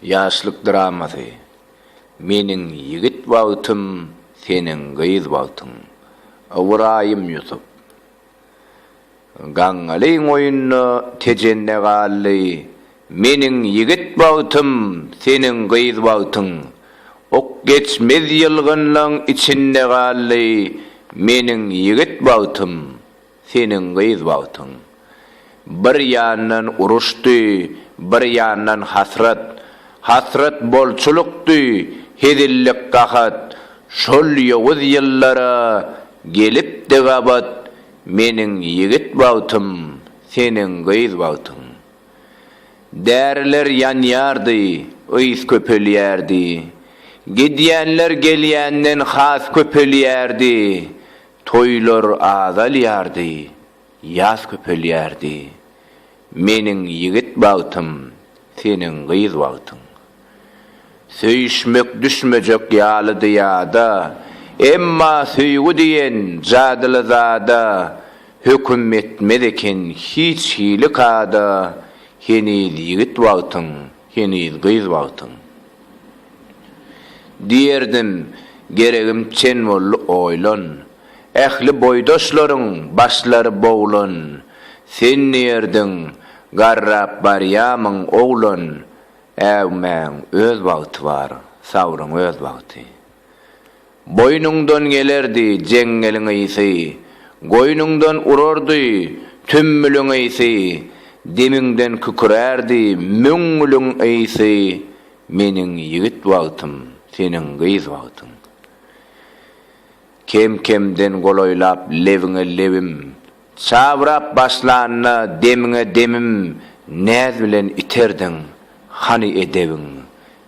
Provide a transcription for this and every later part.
Yaşlık draması. Menin yigit wagtym, senin gyz wagtyň. Ibrahim Yusuf. Gaňalyň oýunna tejenne gally. Menin yigit wagtym, senin gyz wagtyň. Ok geçmez ýylgynlaň içinde gally. Menin yigit wagtym, senin gyz wagtyň. Bir ýandan uruşdy, bir ýandan hasrat. Hasrat bolçulukdy, hedillik gahat. Şol ýoğuz ýyllara gelip de gabat. Menin yigit wagtym, senin gyz wagtyň. Däriler ýanýardy, ýys köpelýärdi. Gidýänler gelýänden has köpelýärdi. Toýlar azalýardy, ýaz köpelýärdi. Menin yigit wagtym, senin gyz wagtyň. Söýüşmek düşmejek ýalydy ýada, emma söýgü diýen jadyly zada, höküm etmedeken hiç hili kada, heniz yigit wagtyň, heniz gyz wagtyň. Diýerdim, geregim çen bolly oýlan, ähli boýdaşlaryň başlary bowlan, sen näerdiň, garrap barýamyň oglan, äwmäň öz wagty bar, sawryň öz wagty. Boýnungdan gelerdi jeňgeliň ýysy, goýnungdan urardy tümmüliň ýysy, demingden kükürärdi müňlüň ýysy, meniň yigit wagtym, senin gyz wagtyň. Kem-kemden goloýlap lewiňe lewim, çawrap başlanyna demiňe demim, näz bilen iterdiň, hani edebiň,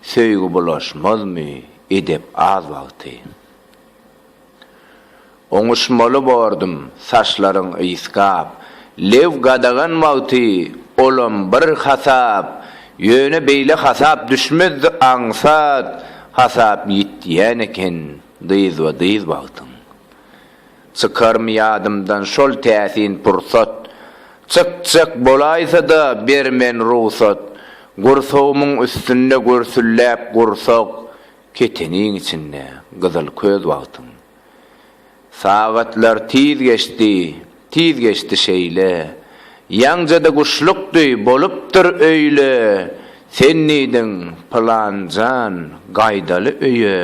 söýgü bulaşmazmy, edep az wagty. Oňuşmaly bordum, saçlaryň ýyskap, lew gadagan wagty, olam bir hasap, ýöne beýle hasap düşmez aňsat, hasap ýitýän eken, dyz wagtyň. Çykarmy ýadymdan şol täsin pursat, çık bolaýsa da bermen ruhsat, gursawmyň üstünde görsülläp gursak, keteniň içinde gyzyl köz wagtyň. Sagatlar tiz geçdi şeýle, ýaňjada guşlukdy bolupdyr öýle, sen nidiň planjan gaýdaly öýe,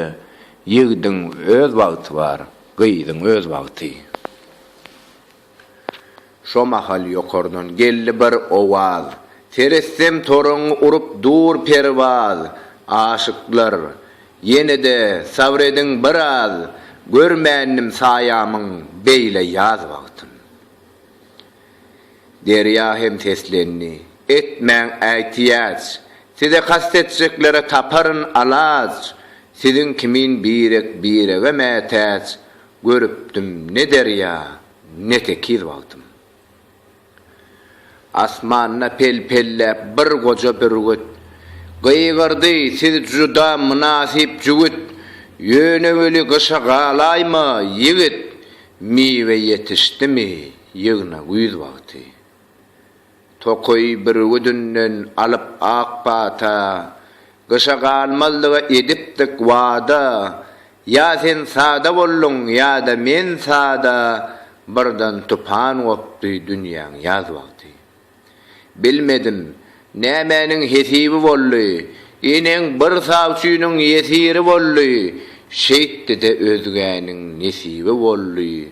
ýigdiň öz wagty bar, gyzyň öz wagty. Şo mahal ýokardan geldi bir owaz, teressem toruň urup dur perwaz, aşyklar, ýene-de sabrediň biraz, görmändim saýamyň beýle ýaz wagtym. Derýa hem teslenni, etmäň äýtýäç, size kastetjeklere taparyn alaç, sizin kimin birege mätäç, görüpdim ne derýa, ne tekiz wagtym. Asmanyna pel-pelläp bir goja bürgüt, gyýgyrdy siz juda münasip jügüt, ýöne weli gysha galaymy ýigit, miwe ýetişdimi ýygna güýz wagty. Tokoy bir güdünden alyp akpata, gysha galmazlyga edipdik wada, ýa sen sada bolluň ýa-da men sada, birden tupan gopdy dünýäň ýaz wagty. Bilmedim, nämäniň hesibi bolly, inen bir savçynyň ýesiri bolly, şeýtde özgäniň nesibi bolly,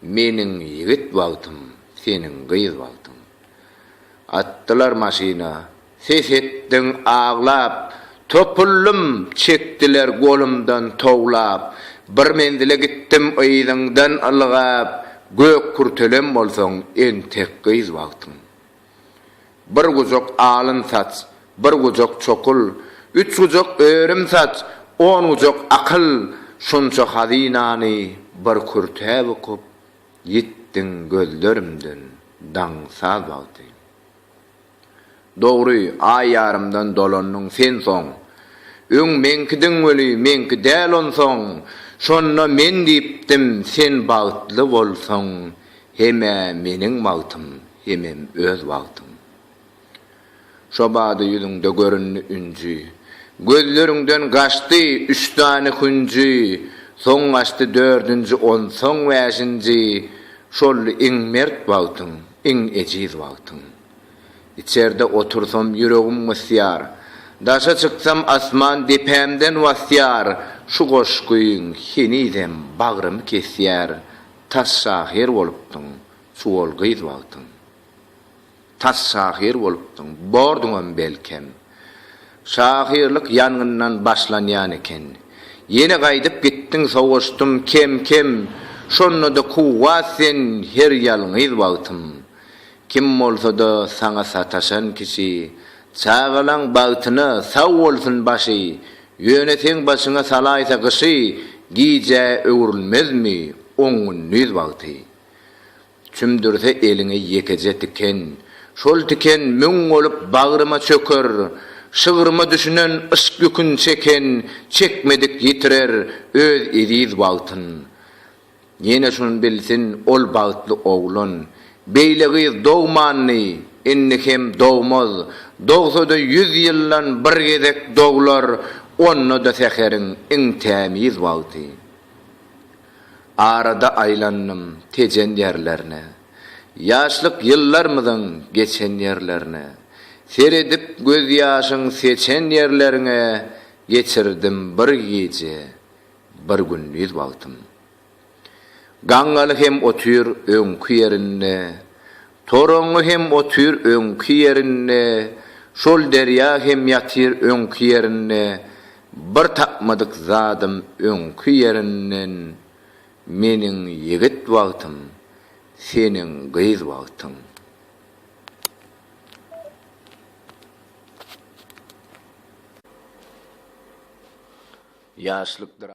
meniň ýigit wagtym, senin gyz wagtyň. Attılar maşina, ses etdiň ağlap, topullum çekdiler golumdan towlap, bir mendile gittim ýyzyňdan algap, gök kurtelem bolsaň en tek gyz wagtyň. Bir guzok alın saç, bir guzok çokul, üç guzok örim saç, 10 guzok akıl, şunça hazinany bir kurtäp okup, yitdiň gözlerimden daňsaz wagty. Dogry, ay yarımdan dolanyň sen soň, öň menkidiň weli menki däl onsoň, şonna men diýipdim sen bagtly bolsaň, heme meniň wagtym, hemem öz wagtym. Şobady ýüzüňde görünni ünji, Gözlerinden kaçtı üç tane kuncu, son açtı dördüncü, on son beşinci, şol iň mert wagtyň, iň ejiz wagtyň. İçerde otursam yüreğim wasyar, daşa çıksam asman depemden wasyar, şu goşguýyň hinidem bagrym kesýär, tas şahir bolupdyň, şu olgyz wagtyň. Tas şahir bolupdyň, borduňam belkem. Şahirlik yanğından başlanýan eken. Yeni gaýdyp gittiň sowuşdum kem, şonda da kuwat sen her ýalyňyz wagtym. Kim bolsa da saňa sataşan kişi, çağalaň bagtyny saw bolsun başy, ýöneteň başyňa salaýsa gyşy, giýje öwrülmezmi oňun nüz wagty. Çümdürse eliňe ýekeje tiken, şol tiken müň bolup bagryma çöker, şygyrma düşünen ışk ýükün çeken, çekmedik ýitirer öz ediz wagtyn. Ýene şunu bilsin ol bagtly oglan, beýlegi dogmanny, inni hem dogmaz, dogsa-da 100 ýyldan bir gezek doglar, onu da säheriň iň tämiz wagty. Arada aýlanyp tejen ýerlerine, ýaşlyk ýyllarmyzyň geçen ýerlerine, seredip göz ýaşyň seçen ýerlerine geçirdim bir gece, bir gündüz wagtym. Gaňaly hem otyr öňkü ýerinde, toraňy hem otyr öňkü ýerinde, şol derýa hem ýatyr öňkü ýerinde, bir tapmadyk zadym öňkü ýerinden, meniň ýigit wagtym, seniň gyz wagtyň. Ýaşlykdyr.